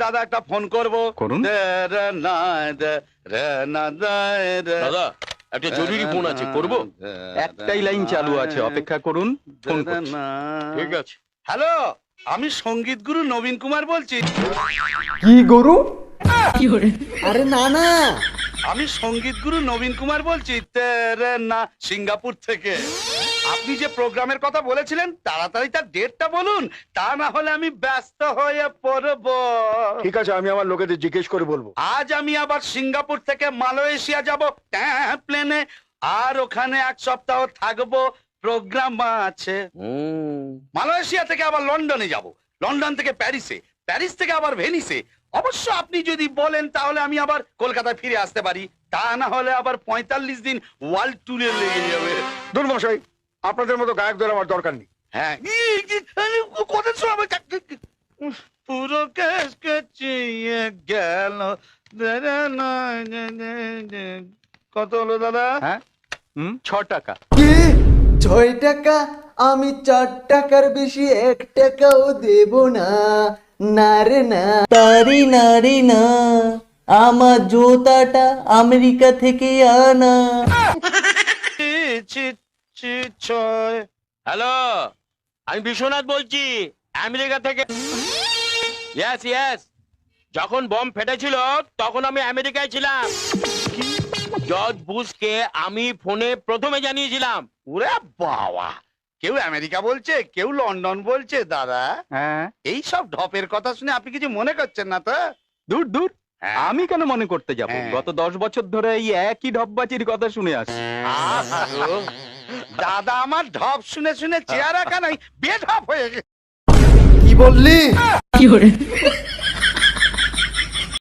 দাদা একটা ফোন করবো। করুন। দাদা একটা জরুরি ফোন আছে, করবো? একটাই লাইন চালু আছে, অপেক্ষা করুন, ফোন করছি। ঠিক আছে। হ্যালো, আমি সঙ্গীত গুরু নবীন কুমার বলছি। কি গরু? আরে না না, আমি সঙ্গীত গুরু নবীন কুমার বলছি না, সিঙ্গাপুর থেকে। আপনি যে প্রোগ্রামের কথা বলেছিলেন তাড়াতাড়ি তার ডেটটা বলুন, তা না হলে আমি ব্যস্ত হয়ে পড়ব। ঠিক আছে, আমি আমার লোকেদের জিজ্ঞেস করে বলবো। আজ আমি আবার সিঙ্গাপুর থেকে মালয়েশিয়া যাব প্লেনে, আর ওখানে 1 সপ্তাহ থাকবো, প্রোগ্রাম আছে। মালয়েশিয়া থেকে আবার লন্ডনে যাব, লন্ডন থেকে প্যারিসে, প্যারিস থেকে আবার ভেনিসে। অবশ্য আপনি যদি বলেন তাহলে আমি আবার কলকাতায় ফিরে আসতে পারি, তা না হলে আবার 45 দিন ওয়ার্ল্ড ট্যুরে লেগে যাবে। দুর্মশাই, আপনাদের মতো গায়কদের আমার দরকার নেই। হ্যাঁ, কথা শোনাবে পুরো কেস কেচিয়ে গেল। কত হলো দাদা? হ্যাঁ, 6 টাকা। কি 6 টাকা? আমি 4 টাকার বেশি 1 টাকাও দেব না। না রে না, তারি না রে না, আমার জুতাটা আমেরিকা থেকে আনা। হ্যালো, আমি বিশ্বনাথ বলছি, আমেরিকা থেকে। ইয়েস ইয়েস, যখন বম ফেটেছিল তখন আমি আমেরিকায় ছিলাম। জর্জ বুশকে আমি ফোনে প্রথমে জানিয়েছিলাম। ওরে বাবা, কেউ আমেরিকা বলছে, কেউ লন্ডন বলছে। দাদা, হ্যাঁ, এই সব ঢপের কথা শুনে আপনি কিছু মনে করছেন না তো? দূর দূর, হ্যাঁ। আমি কেন মনে করতে যাব? হ্যাঁ। গত 10 বছর ধরে এই একই ঢপবাজির কথা শুনে আসছি। দাদা, আমার ঢপ শুনে শুনে চেহারা কানাই বেঢপ হয়ে গেছে। কি বললি?